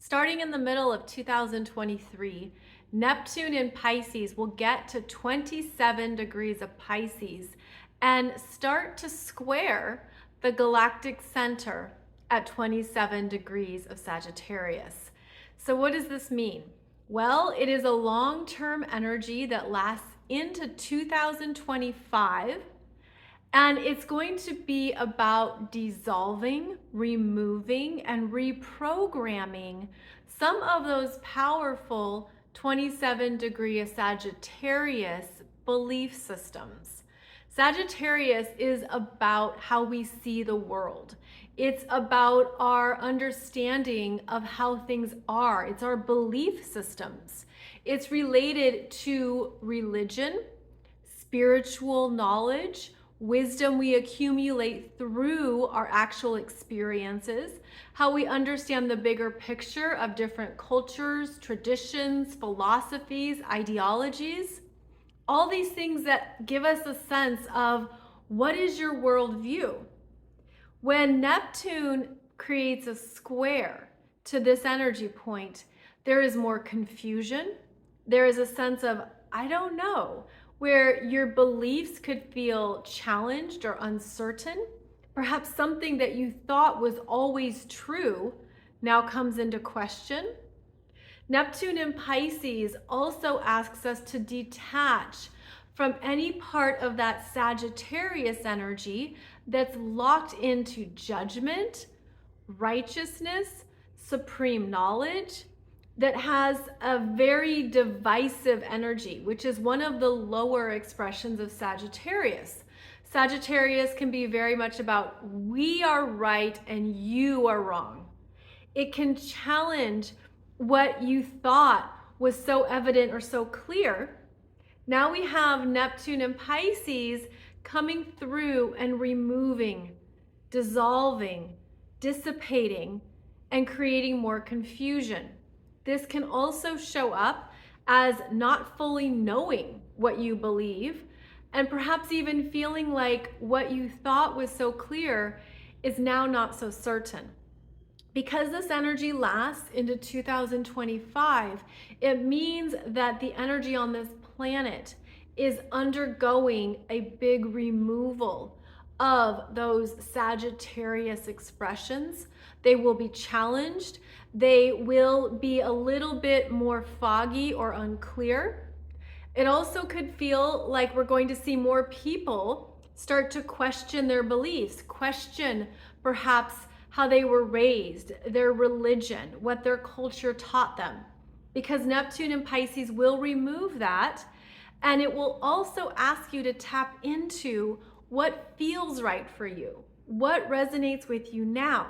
Starting in the middle of 2023, Neptune in Pisces will get to 27 degrees of Pisces and start to square the Galactic Center at 27 degrees of Sagittarius. So what does this mean? Well, it is a long-term energy that lasts into 2025, and it's going to be about dissolving, removing, and reprogramming some of those powerful 27 degree Sagittarius belief systems. Sagittarius is about how we see the world. It's about our understanding of how things are. It's our belief systems. It's related to religion, spiritual knowledge, wisdom we accumulate through our actual experiences, how we understand the bigger picture of different cultures, traditions, philosophies, ideologies, all these things that give us a sense of what is your worldview. When Neptune creates a square to this energy point, there is more confusion. There is a sense of, I don't know, where your beliefs could feel challenged or uncertain. Perhaps something that you thought was always true now comes into question. Neptune in Pisces also asks us to detach from any part of that Sagittarius energy that's locked into judgment, righteousness, supreme knowledge, that has a very divisive energy, which is one of the lower expressions of Sagittarius. Sagittarius can be very much about we are right and you are wrong. It can challenge what you thought was so evident or so clear. Now we have Neptune and Pisces coming through and removing, dissolving, dissipating, and creating more confusion. This can also show up as not fully knowing what you believe, and perhaps even feeling like what you thought was so clear is now not so certain. Because this energy lasts into 2025, it means that the energy on this planet is undergoing a big removal of those Sagittarius expressions. They will be challenged. They will be a little bit more foggy or unclear. It also could feel like we're going to see more people start to question their beliefs, question perhaps how they were raised, their religion, what their culture taught them. Because Neptune and Pisces will remove that, and it will also ask you to tap into what feels right for you, what resonates with you now.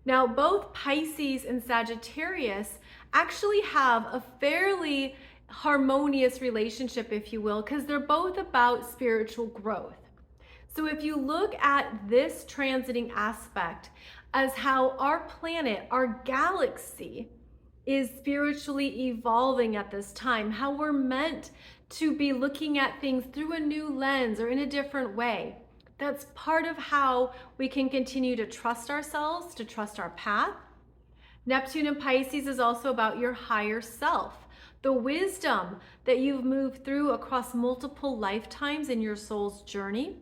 Now, both Pisces and Sagittarius actually have a fairly harmonious relationship, if you will, because they're both about spiritual growth. So if you look at this transiting aspect as how our planet, our galaxy, is spiritually evolving at this time, how we're meant to be looking at things through a new lens or in a different way. That's part of how we can continue to trust ourselves, to trust our path. Neptune in Pisces is also about your higher self, the wisdom that you've moved through across multiple lifetimes in your soul's journey.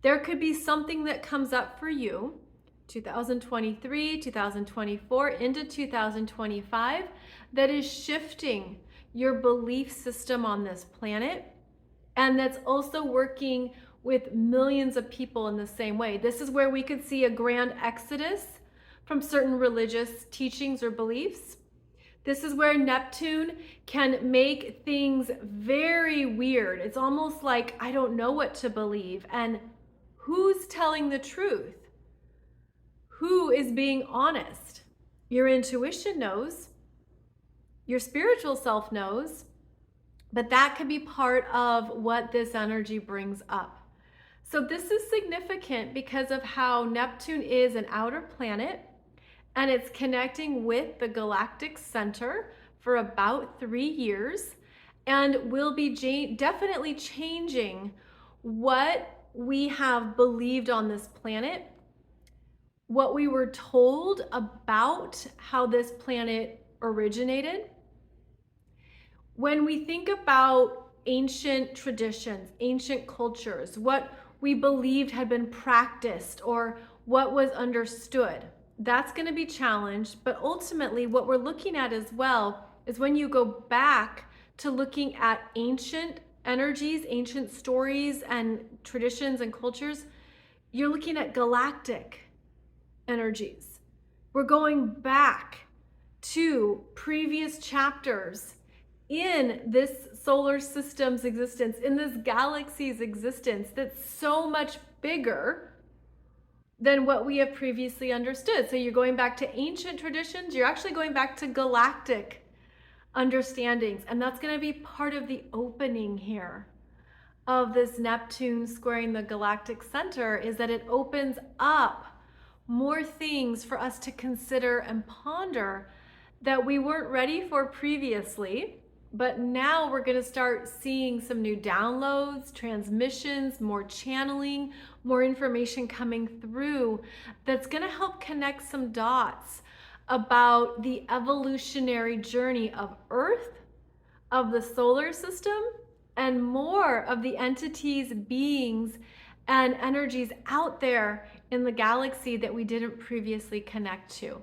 There could be something that comes up for you 2023, 2024, into 2025 that is shifting your belief system on this planet, and that's also working with millions of people in the same way. This is where we could see a grand exodus from certain religious teachings or beliefs. This is where Neptune can make things very weird. It's almost like, I don't know what to believe, and who's telling the truth? Who is being honest? Your intuition knows, your spiritual self knows, but that could be part of what this energy brings up. So this is significant because of how Neptune is an outer planet, and it's connecting with the Galactic Center for about 3 years, and will be definitely changing what we have believed on this planet, what we were told about how this planet originated. When we think about ancient traditions, ancient cultures, what we believed had been practiced or what was understood, that's going to be challenged. But ultimately, what we're looking at as well is when you go back to looking at ancient energies, ancient stories and traditions and cultures, you're looking at galactic energies. We're going back to previous chapters in this solar system's existence, in this galaxy's existence, that's so much bigger than what we have previously understood. So you're going back to ancient traditions, you're actually going back to galactic understandings. And that's going to be part of the opening here of this Neptune squaring the galactic center, is that it opens up more things for us to consider and ponder that we weren't ready for previously. But now we're going to start seeing some new downloads, transmissions, more channeling, more information coming through that's going to help connect some dots about the evolutionary journey of Earth, of the solar system, and more of the entities, beings, and energies out there in the galaxy that we didn't previously connect to.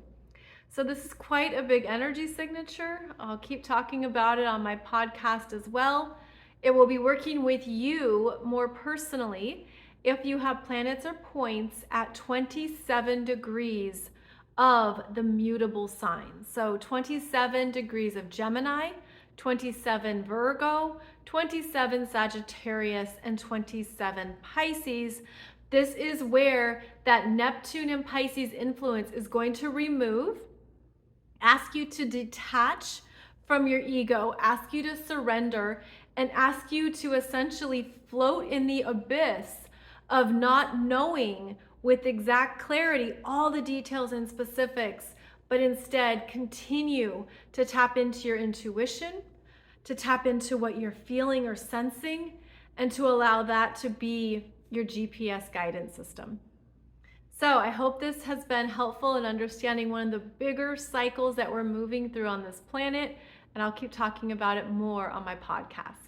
So this is quite a big energy signature. I'll keep talking about it on my podcast as well. It will be working with you more personally if you have planets or points at 27 degrees of the mutable signs. So 27 degrees of Gemini, 27 Virgo, 27 Sagittarius, and 27 Pisces. This is where that Neptune and Pisces influence is going to remove, ask you to detach from your ego, ask you to surrender, and ask you to essentially float in the abyss of not knowing with exact clarity all the details and specifics, but instead continue to tap into your intuition, to tap into what you're feeling or sensing, and to allow that to be your GPS guidance system. So I hope this has been helpful in understanding one of the bigger cycles that we're moving through on this planet, and I'll keep talking about it more on my podcast.